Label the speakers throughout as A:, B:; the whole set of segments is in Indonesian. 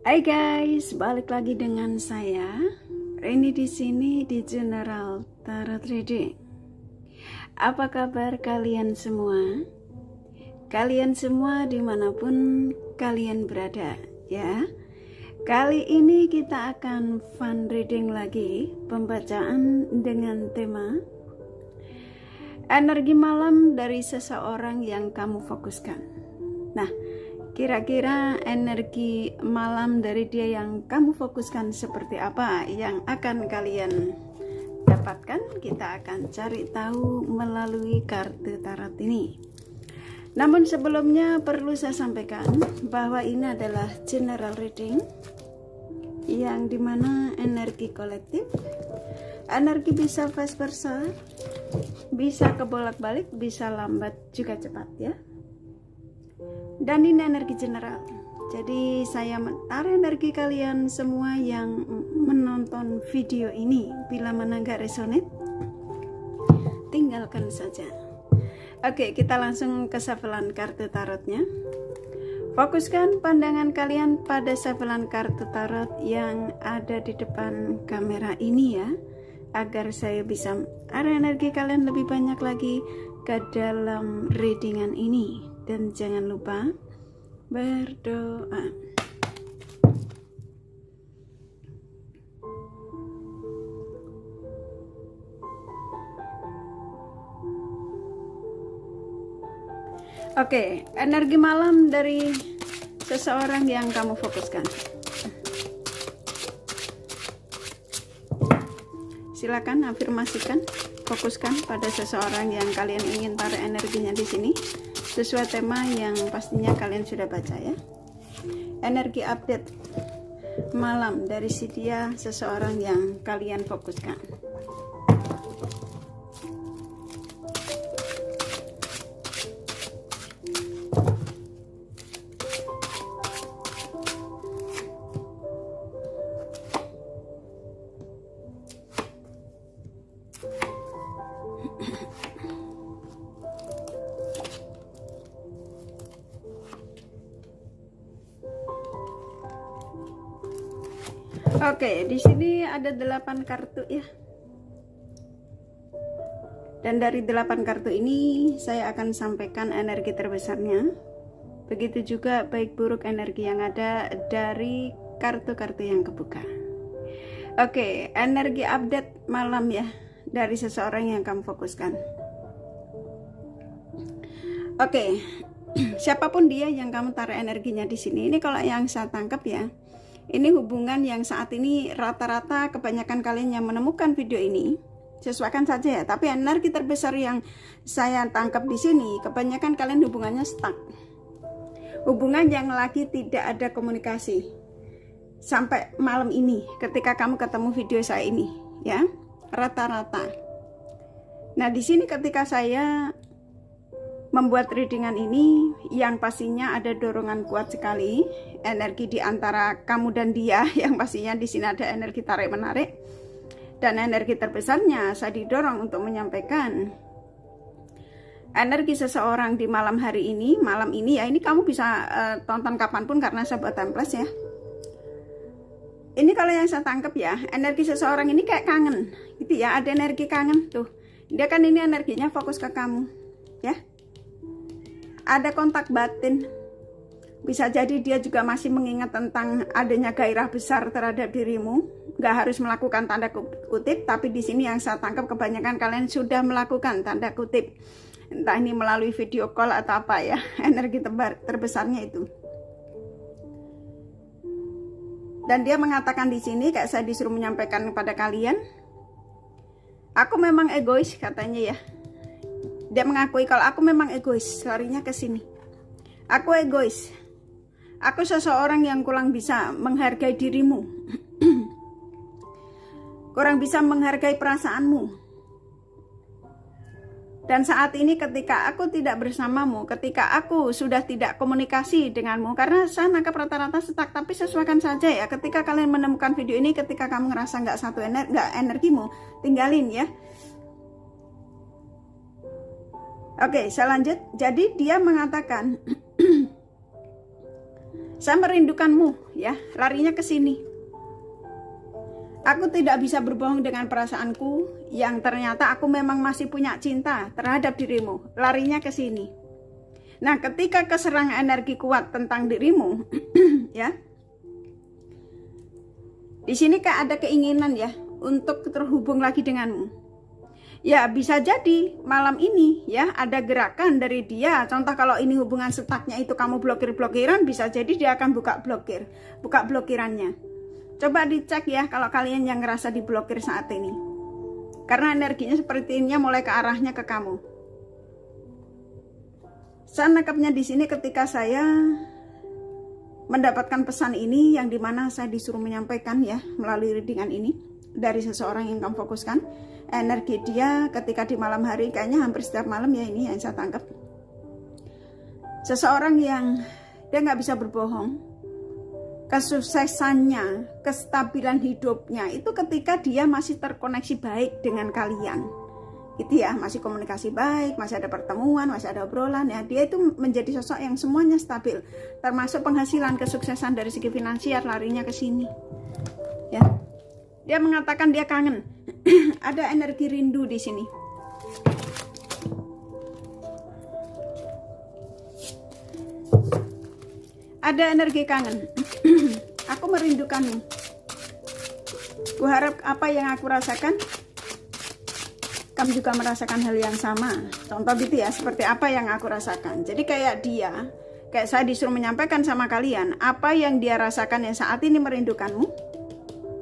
A: Hai guys, balik lagi dengan saya Reni di sini di General Tarot Reading. Apa kabar kalian semua? Kalian semua dimanapun kalian berada ya. Kali ini kita akan fun reading lagi, pembacaan dengan tema energi malam dari seseorang yang kamu fokuskan. Nah, kira-kira energi malam dari dia yang kamu fokuskan seperti apa yang akan kalian dapatkan? Kita akan cari tahu melalui kartu tarot ini. Namun sebelumnya perlu saya sampaikan bahwa ini adalah general reading yang dimana energi kolektif, energi bisa vice versa, bisa kebolak-balik, bisa lambat juga cepat ya. Dan ini energi general. Jadi saya menaruh energi kalian semua yang menonton video ini. Bila mana nggak resonate, tinggalkan saja. Oke, kita langsung ke shufflean kartu tarotnya. Fokuskan pandangan kalian pada shufflean kartu tarot yang ada di depan kamera ini ya, agar saya bisa arah energi kalian lebih banyak lagi ke dalam readingan ini. Dan jangan lupa berdoa. Oke, energi malam dari seseorang yang kamu fokuskan. Silakan afirmasikan, fokuskan pada seseorang yang kalian ingin taruh energinya di sini. Sesuai tema yang pastinya kalian sudah baca ya. Energi update malam dari si dia, seseorang yang kalian fokuskan. Oke, di sini ada 8 kartu ya. Dan dari 8 kartu ini saya akan sampaikan energi terbesarnya. Begitu juga baik buruk energi yang ada dari kartu-kartu yang kebuka. Oke, energi update malam ya dari seseorang yang kamu fokuskan. Oke, siapapun dia yang kamu taruh energinya di sini. Ini kalau yang saya tangkap ya. Ini hubungan yang saat ini rata-rata kebanyakan kalian yang menemukan video ini, sesuaikan saja ya. Tapi energi terbesar yang saya tangkap di sini, kebanyakan kalian hubungannya stuck. Hubungan yang lagi tidak ada komunikasi sampai malam ini ketika kamu ketemu video saya ini ya, rata-rata. Nah, di sini ketika saya membuat readingan ini, yang pastinya ada dorongan kuat sekali, energi di antara kamu dan dia, yang pastinya di sini ada energi tarik menarik, dan energi terbesarnya saya didorong untuk menyampaikan energi seseorang di malam hari ini, malam ini ya. Ini kamu bisa tonton kapanpun karena saya buat template ya. Ini kalau yang saya tangkap ya, energi seseorang ini kayak kangen, gitu ya. Ada energi kangen tuh. Dia kan ini energinya fokus ke kamu, ya. Ada kontak batin. Bisa jadi dia juga masih mengingat tentang adanya gairah besar terhadap dirimu. Gak harus melakukan tanda kutip, tapi di sini yang saya tangkap kebanyakan kalian sudah melakukan tanda kutip. Entah ini melalui video call atau apa ya. Energi terbesarnya itu. Dan dia mengatakan di sini, kayak saya disuruh menyampaikan kepada kalian, aku memang egois katanya ya. Dia mengakui kalau aku memang egois, larinya ke sini. Aku egois. Aku seseorang yang kurang bisa menghargai dirimu. Kurang bisa menghargai perasaanmu. Dan saat ini ketika aku tidak bersamamu, ketika aku sudah tidak komunikasi denganmu, karena saya nangkap rata-rata stuck, tapi sesuaikan saja ya. Ketika kalian menemukan video ini, ketika kamu ngerasa nggak satu energimu, tinggalin ya. Oke, saya lanjut. Jadi dia mengatakan Saya merindukanmu, ya, larinya ke sini. Aku tidak bisa berbohong dengan perasaanku yang ternyata aku memang masih punya cinta terhadap dirimu. Larinya ke sini. Nah, ketika keserang energi kuat tentang dirimu, ya, di sini kayak ada keinginan ya untuk terhubung lagi denganmu. Ya, bisa jadi malam ini ya ada gerakan dari dia. Contoh kalau ini hubungan stucknya itu kamu blokir-blokiran, bisa jadi dia akan buka blokirannya. Coba dicek ya kalau kalian yang ngerasa diblokir saat ini. Karena energinya sepertinya mulai ke arahnya ke kamu. Saya nangkapnya di sini ketika saya mendapatkan pesan ini yang dimana saya disuruh menyampaikan ya melalui readingan ini dari seseorang yang kamu fokuskan. Energi dia ketika di malam hari, kayaknya hampir setiap malam ya, ini yang saya tangkap. Seseorang yang dia nggak bisa berbohong. Kesuksesannya, kestabilan hidupnya itu ketika dia masih terkoneksi baik dengan kalian. Gitu ya, masih komunikasi baik, masih ada pertemuan, masih ada obrolan ya. Dia itu menjadi sosok yang semuanya stabil. Termasuk penghasilan, kesuksesan dari segi finansial, larinya ke sini. Ya. Dia mengatakan dia kangen. Ada energi rindu di sini. Ada energi kangen. Aku merindukanmu. Kuharap apa yang aku rasakan, kamu juga merasakan hal yang sama. Contoh gitu ya, seperti apa yang aku rasakan. Jadi kayak dia, kayak saya disuruh menyampaikan sama kalian apa yang dia rasakan yang saat ini merindukanmu.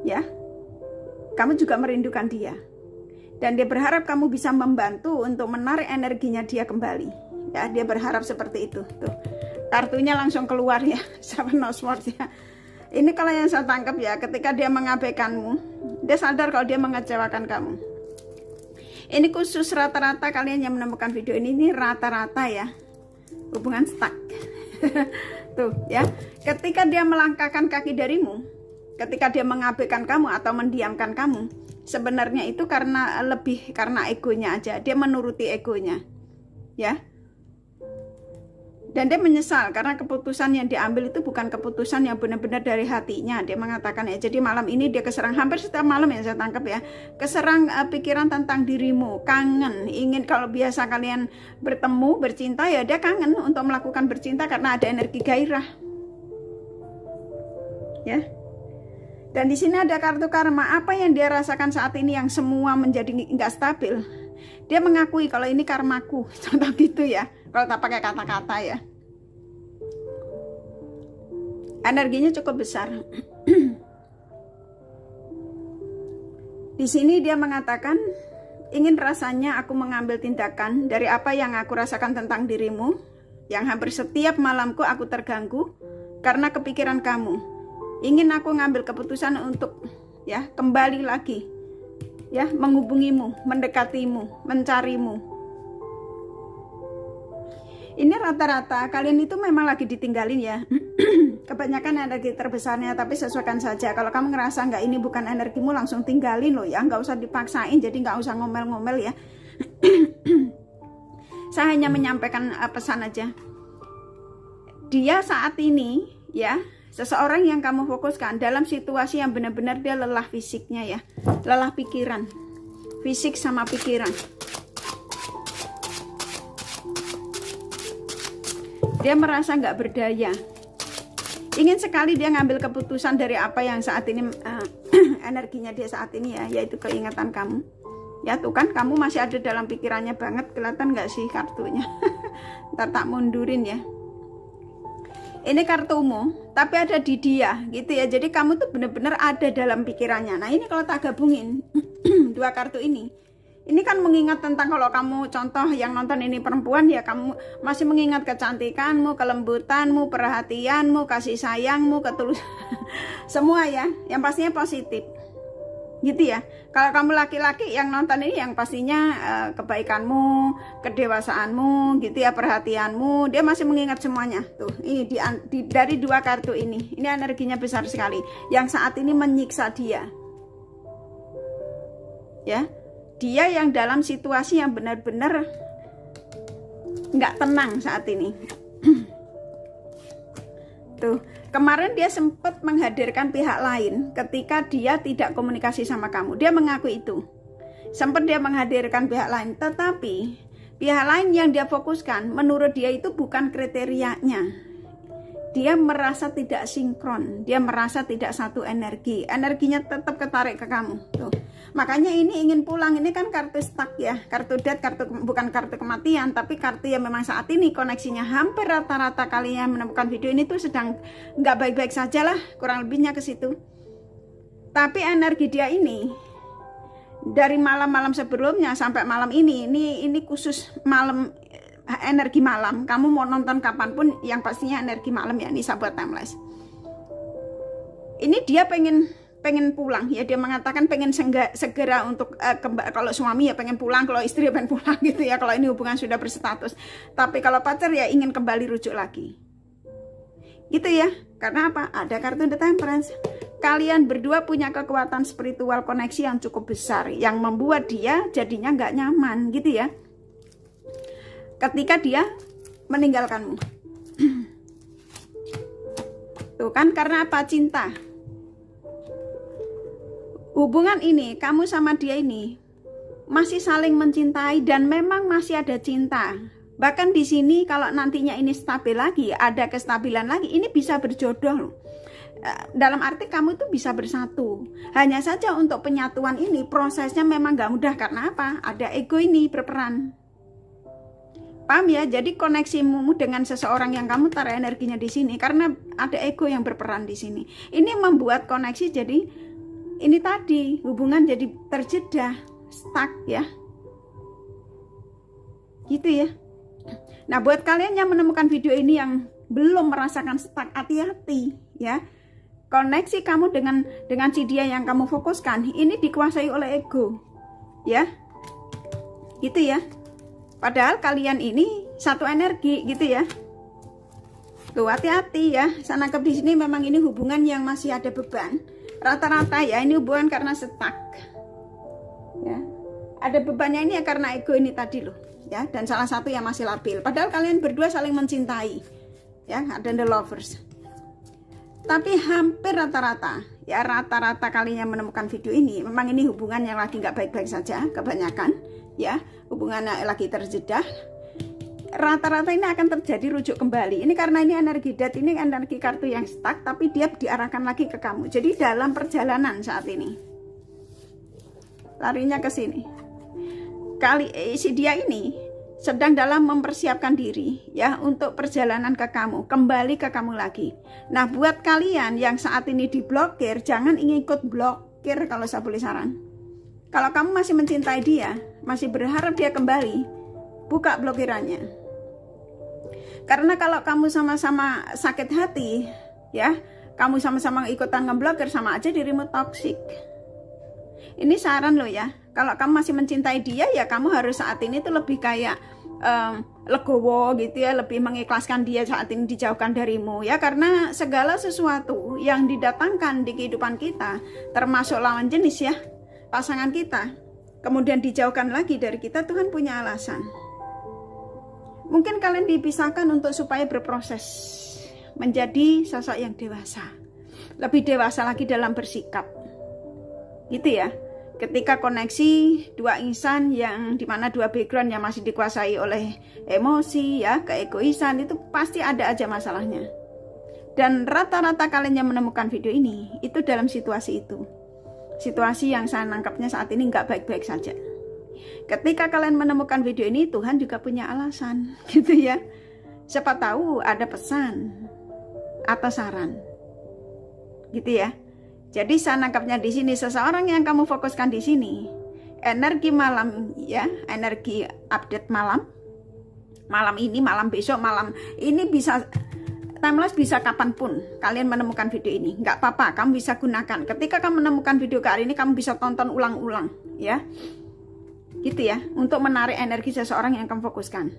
A: Ya. Kamu juga merindukan dia. Dan dia berharap kamu bisa membantu untuk menarik energinya dia kembali. Ya, dia berharap seperti itu. Tuh. Kartunya langsung keluar ya, Seven of Swords ya. Ini kalau yang saya tangkap ya, ketika dia mengabaikanmu, dia sadar kalau dia mengecewakan kamu. Ini khusus rata-rata kalian yang menemukan video ini rata-rata ya. Hubungan stuck. Tuh ya, ketika dia melangkahkan kaki darimu, ketika dia mengabaikan kamu atau mendiamkan kamu, sebenarnya itu karena egonya aja. Dia menuruti egonya. Ya. Dan dia menyesal karena keputusan yang diambil itu bukan keputusan yang benar-benar dari hatinya. Dia mengatakan ya, jadi malam ini dia keserang hampir setiap malam yang saya tangkap ya. Keserang pikiran tentang dirimu, kangen, ingin kalau biasa kalian bertemu, bercinta ya dia kangen untuk melakukan bercinta karena ada energi gairah. Ya. Dan di sini ada kartu karma. Apa yang dia rasakan saat ini yang semua menjadi nggak stabil? Dia mengakui kalau ini karmaku. Contoh gitu ya. Kalau tak pakai kata-kata ya. Energinya cukup besar. Di sini dia mengatakan, ingin rasanya aku mengambil tindakan dari apa yang aku rasakan tentang dirimu, yang hampir setiap malamku aku terganggu karena kepikiran kamu. Ingin aku ngambil keputusan untuk ya kembali lagi ya menghubungimu, mendekatimu, mencarimu. Ini rata-rata kalian itu memang lagi ditinggalin ya. Kebanyakan energi terbesarnya, tapi sesuaikan saja. Kalau kamu ngerasa nggak ini bukan energimu, langsung tinggalin loh ya, nggak usah dipaksain. Jadi nggak usah ngomel-ngomel ya. Saya hanya menyampaikan pesan aja. Dia saat ini ya, seseorang yang kamu fokuskan dalam situasi yang benar-benar dia lelah fisiknya ya, lelah pikiran, fisik sama pikiran. Dia merasa nggak berdaya. Ingin sekali dia ngambil keputusan dari apa yang saat ini energinya dia saat ini ya, yaitu keingatan kamu. Ya tuh kan, kamu masih ada dalam pikirannya banget, kelihatan nggak sih kartunya? Ntar tak mundurin ya. Ini kartumu, tapi ada di dia gitu ya. Jadi kamu tuh bener-bener ada dalam pikirannya. Nah ini kalau tak gabungin dua kartu ini kan mengingat tentang, kalau kamu contoh yang nonton ini perempuan ya, kamu masih mengingat kecantikanmu, kelembutanmu, perhatianmu, kasih sayangmu, ketulusan semua ya, yang pastinya positif gitu ya. Kalau kamu laki-laki yang nonton ini, yang pastinya kebaikanmu, kedewasaanmu gitu ya, perhatianmu, dia masih mengingat semuanya. Tuh ini dari dua kartu ini energinya besar sekali, yang saat ini menyiksa dia ya. Dia yang dalam situasi yang benar-benar nggak tenang saat ini. Tuh, kemarin dia sempat menghadirkan pihak lain ketika dia tidak komunikasi sama kamu. Dia mengaku itu. Sempat dia menghadirkan pihak lain, tetapi pihak lain yang dia fokuskan menurut dia itu bukan kriterianya. Dia merasa tidak sinkron, dia merasa tidak satu energi. Energinya tetap ketarik ke kamu. Tuh. Makanya ini ingin pulang, ini kan kartu stuck ya, kartu death, bukan kartu kematian, tapi kartu yang memang saat ini koneksinya hampir rata-rata kalian menemukan video ini tuh sedang nggak baik-baik saja lah, kurang lebihnya ke situ. Tapi energi dia ini dari malam-malam sebelumnya sampai malam ini khusus malam, energi malam. Kamu mau nonton kapanpun, yang pastinya energi malam ya, ini sahabat timeless. Ini dia pengen pulang ya, dia mengatakan pengen segera untuk kalau suami ya pengen pulang, kalau istri ya pengen pulang gitu ya, kalau ini hubungan sudah berstatus. Tapi kalau pacar ya ingin kembali rujuk lagi gitu ya. Karena apa? Ada kartu The Temperance. Kalian berdua punya kekuatan spiritual koneksi yang cukup besar, yang membuat dia jadinya nggak nyaman gitu ya ketika dia meninggalkanmu. Tuh kan, karena apa? Cinta. Hubungan ini, kamu sama dia ini masih saling mencintai dan memang masih ada cinta. Bahkan di sini kalau nantinya ini stabil lagi, ada kestabilan lagi, ini bisa berjodoh loh. Dalam arti kamu itu bisa bersatu. Hanya saja untuk penyatuan ini prosesnya memang gak mudah. Karena apa? Ada ego ini berperan. Paham ya? Jadi koneksimu dengan seseorang yang kamu taruh energinya di sini karena ada ego yang berperan di sini. Ini membuat koneksi jadi ini tadi, hubungan jadi terjeda, stuck ya. Gitu ya. Nah, buat kalian yang menemukan video ini yang belum merasakan stuck, hati-hati ya. Koneksi kamu dengan si dia yang kamu fokuskan ini dikuasai oleh ego. Ya. Gitu ya. Padahal kalian ini satu energi gitu ya. Tuh, hati-hati ya. Saya nangkep di sini memang ini hubungan yang masih ada beban. Rata-rata ya ini hubungan karena stuck. Ya. Ada bebannya ini ya karena ego ini tadi loh, ya. Dan salah satu yang masih labil. Padahal kalian berdua saling mencintai. Ya, ada the lovers. Tapi hampir rata-rata, ya rata-rata kalian yang menemukan video ini memang ini hubungan yang lagi nggak baik-baik saja, kebanyakan ya, hubungannya lagi terjeda. Rata-rata ini akan terjadi rujuk kembali. Ini karena ini energi death, ini energi kartu yang stuck, tapi dia diarahkan lagi ke kamu. Jadi dalam perjalanan saat ini, larinya ke sini. Si dia ini sedang dalam mempersiapkan diri ya untuk perjalanan ke kamu, kembali ke kamu lagi. Nah, buat kalian yang saat ini diblokir, jangan ingin ikut blokir kalau saya boleh saran. Kalau kamu masih mencintai dia, masih berharap dia kembali, buka blokirannya. Karena kalau kamu sama-sama sakit hati, ya, kamu sama-sama ikutan ngeblokir, sama aja dirimu toksik. Ini saran loh ya. Kalau kamu masih mencintai dia, ya kamu harus saat ini tuh lebih kayak legowo gitu ya, lebih mengikhlaskan dia saat ini dijauhkan darimu ya, karena segala sesuatu yang didatangkan di kehidupan kita, termasuk lawan jenis ya, pasangan kita, kemudian dijauhkan lagi dari kita, Tuhan punya alasan. Mungkin kalian dipisahkan untuk supaya berproses menjadi sosok yang dewasa, lebih dewasa lagi dalam bersikap gitu ya. Ketika koneksi dua insan yang dimana dua background yang masih dikuasai oleh emosi ya, keegoisan, itu pasti ada aja masalahnya. Dan rata-rata kalian yang menemukan video ini itu dalam situasi itu, situasi yang saya nangkapnya saat ini nggak baik-baik saja. Ketika kalian menemukan video ini, Tuhan juga punya alasan gitu ya. Siapa tahu ada pesan atau saran gitu ya. Jadi saya nangkapnya di sini, seseorang yang kamu fokuskan di sini, energi malam ya, energi update malam ini, malam besok, malam ini bisa timeless, bisa kapanpun kalian menemukan video ini, nggak apa-apa, kamu bisa gunakan. Ketika kamu menemukan video kali ini, kamu bisa tonton ulang-ulang ya, gitu ya, untuk menarik energi seseorang yang kamu fokuskan.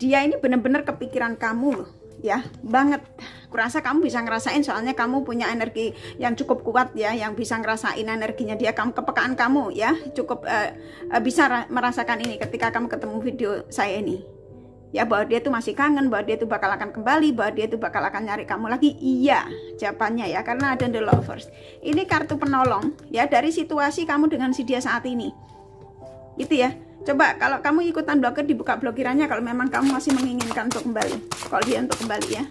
A: Dia ini benar-benar kepikiran kamu loh. Ya, banget. Kurasa kamu bisa ngerasain, soalnya kamu punya energi yang cukup kuat ya, yang bisa ngerasain energinya dia, kamu kepekaan kamu ya, cukup bisa merasakan ini ketika kamu ketemu video saya ini. Ya, bahwa dia tuh masih kangen, bahwa dia tuh bakal akan kembali, bahwa dia tuh bakal akan nyari kamu lagi. Iya jawabannya ya, karena ada the lovers. Ini kartu penolong ya dari situasi kamu dengan si dia saat ini. Gitu ya. Coba kalau kamu ikutan blokir, dibuka blokirannya kalau memang kamu masih menginginkan untuk kembali. Kalau dia untuk kembali ya.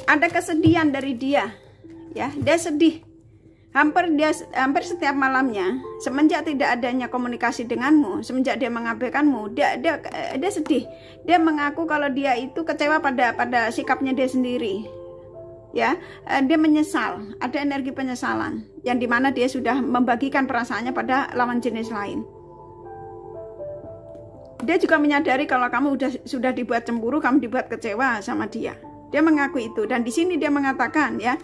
A: Ada kesedihan dari dia, ya, dia sedih. Hampir setiap malamnya, semenjak tidak adanya komunikasi denganmu, semenjak dia mengabaikanmu, dia sedih. Dia mengaku kalau dia itu kecewa pada sikapnya dia sendiri. Ya, dia menyesal, ada energi penyesalan yang dimana dia sudah membagikan perasaannya pada lawan jenis lain. Dia juga menyadari kalau kamu sudah dibuat cemburu, kamu dibuat kecewa sama dia. Dia mengaku itu, dan di sini dia mengatakan ya,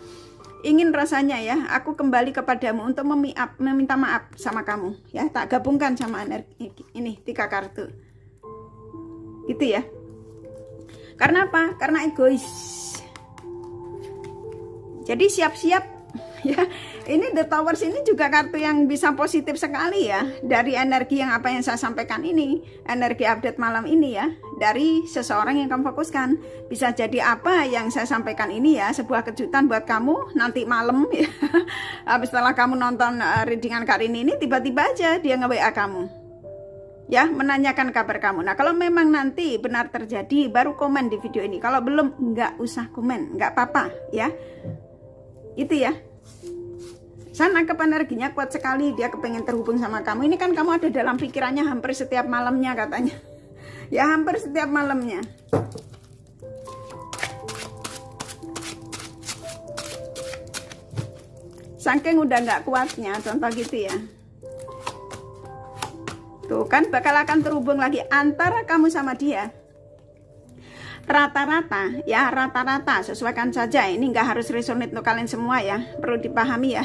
A: ingin rasanya ya, aku kembali kepadamu untuk meminta maaf sama kamu ya, tak gabungkan sama energi ini 3 kartu. Gitu ya. Karena apa? Karena egois. Jadi siap-siap ya. Ini The Towers ini juga kartu yang bisa positif sekali ya, dari energi yang apa yang saya sampaikan ini, energi update malam ini ya, dari seseorang yang kamu fokuskan. Bisa jadi apa yang saya sampaikan ini ya, sebuah kejutan buat kamu nanti malam ya. Habis setelah kamu nonton readingan Karini ini, tiba-tiba aja dia nge-WA kamu ya, menanyakan kabar kamu. Nah, kalau memang nanti benar terjadi, baru komen di video ini. Kalau belum, nggak usah komen, nggak apa-apa ya. Itu ya. Saya nangkep energinya kuat sekali, dia kepengen terhubung sama kamu. Ini kan kamu ada dalam pikirannya hampir setiap malamnya katanya. Ya, hampir setiap malamnya. Saking udah nggak kuatnya, contoh gitu ya. Tuh kan bakal akan terhubung lagi antara kamu sama dia. Rata-rata ya, rata-rata sesuaikan saja, ini nggak harus resonate untuk kalian semua ya, perlu dipahami ya.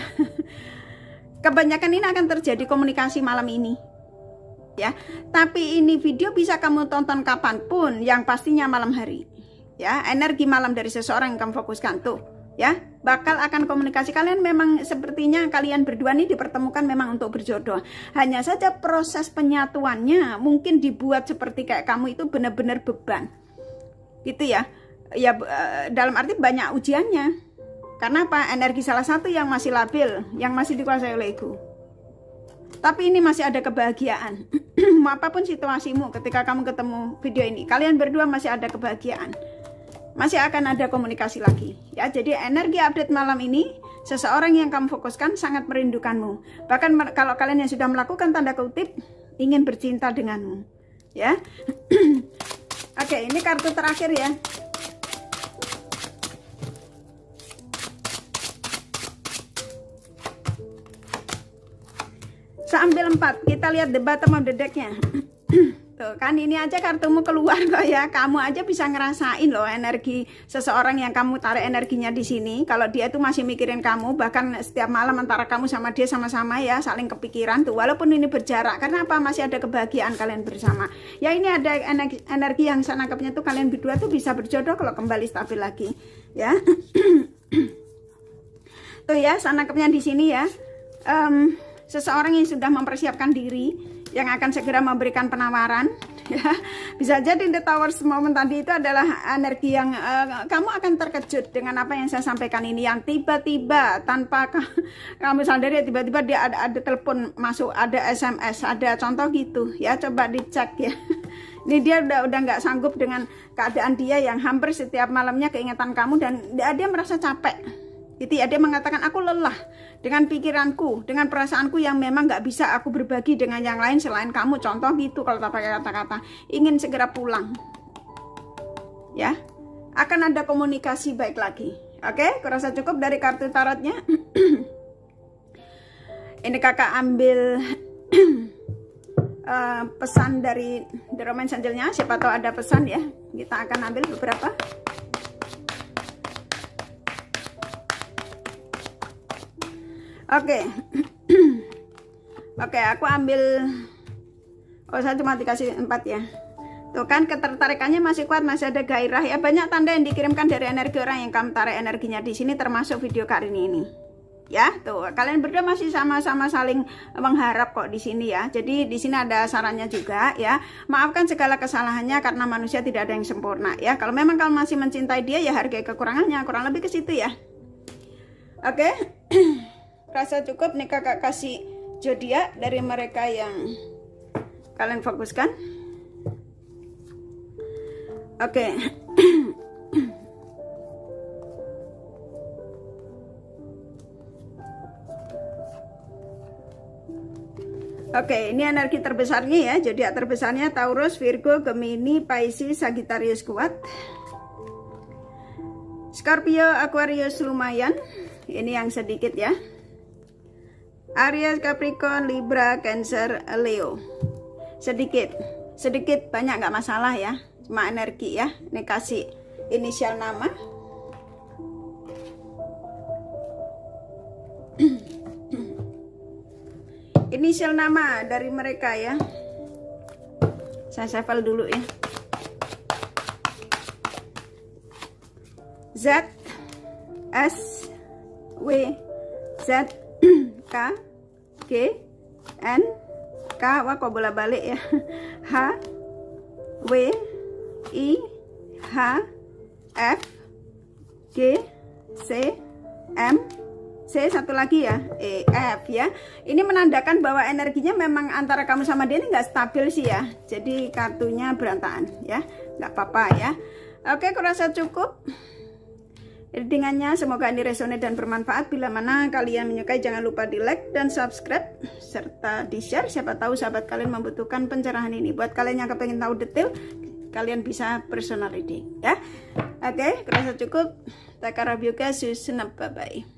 A: Kebanyakan ini akan terjadi komunikasi malam ini ya, tapi ini video bisa kamu tonton kapanpun, yang pastinya malam hari ya. Energi malam dari seseorang yang kamu fokuskan tuh ya, bakal akan komunikasi. Kalian memang sepertinya kalian berdua nih dipertemukan memang untuk berjodoh, hanya saja proses penyatuannya mungkin dibuat seperti kayak kamu itu benar-benar beban gitu ya. Ya dalam arti banyak ujiannya. Karena apa? Energi salah satu yang masih labil, yang masih dikuasai oleh ego. Tapi ini masih ada kebahagiaan. Apapun situasimu ketika kamu ketemu video ini, kalian berdua masih ada kebahagiaan. Masih akan ada komunikasi lagi ya. Jadi energi update malam ini, seseorang yang kamu fokuskan sangat merindukanmu. Bahkan kalau kalian yang sudah melakukan tanda kutip ingin bercinta denganmu ya. Oke, ini kartu terakhir ya. Saya ambil 4, kita lihat the bottom of the deck-nya. Tuh kan, ini aja kartumu keluar kok ya. Kamu aja bisa ngerasain loh energi seseorang yang kamu tarik energinya di sini. Kalau dia tuh masih mikirin kamu, bahkan setiap malam antara kamu sama dia sama-sama ya, saling kepikiran tuh. Walaupun ini berjarak, karena apa? Masih ada kebahagiaan kalian bersama. Ya, ini ada energi yang saya nangkapnya tuh kalian berdua tuh bisa berjodoh kalau kembali stabil lagi ya. Tuh ya, saya nangkapnya di sini ya. Seseorang yang sudah mempersiapkan diri, yang akan segera memberikan penawaran ya. Bisa jadi The Towers momen tadi itu adalah energi yang kamu akan terkejut dengan apa yang saya sampaikan ini, yang tiba-tiba tanpa kamu sadari, tiba-tiba dia ada telepon masuk, ada SMS, ada contoh gitu ya. Coba dicek ya. Ini dia udah nggak sanggup dengan keadaan dia yang hampir setiap malamnya keingetan kamu, dan dia merasa capek gitu ya. Dia mengatakan, aku lelah dengan pikiranku, dengan perasaanku yang memang nggak bisa aku berbagi dengan yang lain selain kamu, contoh gitu. Kalau tak pakai kata-kata, ingin segera pulang ya. Akan ada komunikasi baik lagi. Oke, kurasa cukup dari kartu tarotnya. Ini kakak ambil pesan dari The Romance Angel-nya. Siapa tahu ada pesan ya, kita akan ambil beberapa. Oke. Oke, aku ambil, oh saya cuma dikasih 4 ya. Tuh kan ketertarikannya masih kuat, masih ada gairah ya. Banyak tanda yang dikirimkan dari energi orang yang kamu tarik energinya di sini, termasuk video Karini ini. Ya, tuh kalian berdua masih sama-sama saling mengharap kok di sini ya. Jadi di sini ada sarannya juga ya. Maafkan segala kesalahannya karena manusia tidak ada yang sempurna ya. Kalau memang kamu masih mencintai dia ya hargai kekurangannya, kurang lebih ke situ ya. Oke. Rasa cukup nih kakak kasih zodiak dari mereka yang kalian fokuskan. Oke. Oke, ini energi terbesarnya ya. Zodiak terbesarnya Taurus, Virgo, Gemini, Pisces, Sagittarius kuat. Scorpio, Aquarius lumayan. Ini yang sedikit ya. Aries, Capricorn, Libra, Cancer, Leo. Sedikit banyak nggak masalah ya. Cuma energi ya. Ini kasih inisial nama. Inisial nama dari mereka ya. Saya shuffle dulu ya. Z S W Z K G N K. Wah kok bola balik ya. H W I H F G C M C, satu lagi ya, E F ya. Ini menandakan bahwa energinya memang antara kamu sama dia ini nggak stabil sih ya. Jadi kartunya berantakan ya, nggak apa-apa ya. Oke, kurasa cukup readingannya. Semoga ini resonate dan bermanfaat. Bila mana kalian menyukai, jangan lupa di like dan subscribe serta di share. Siapa tahu sahabat kalian membutuhkan pencerahan ini. Buat kalian yang kepengen tahu detail, kalian bisa personal reading ya. Oke, kurasa cukup. Take care of you guys. Bye bye.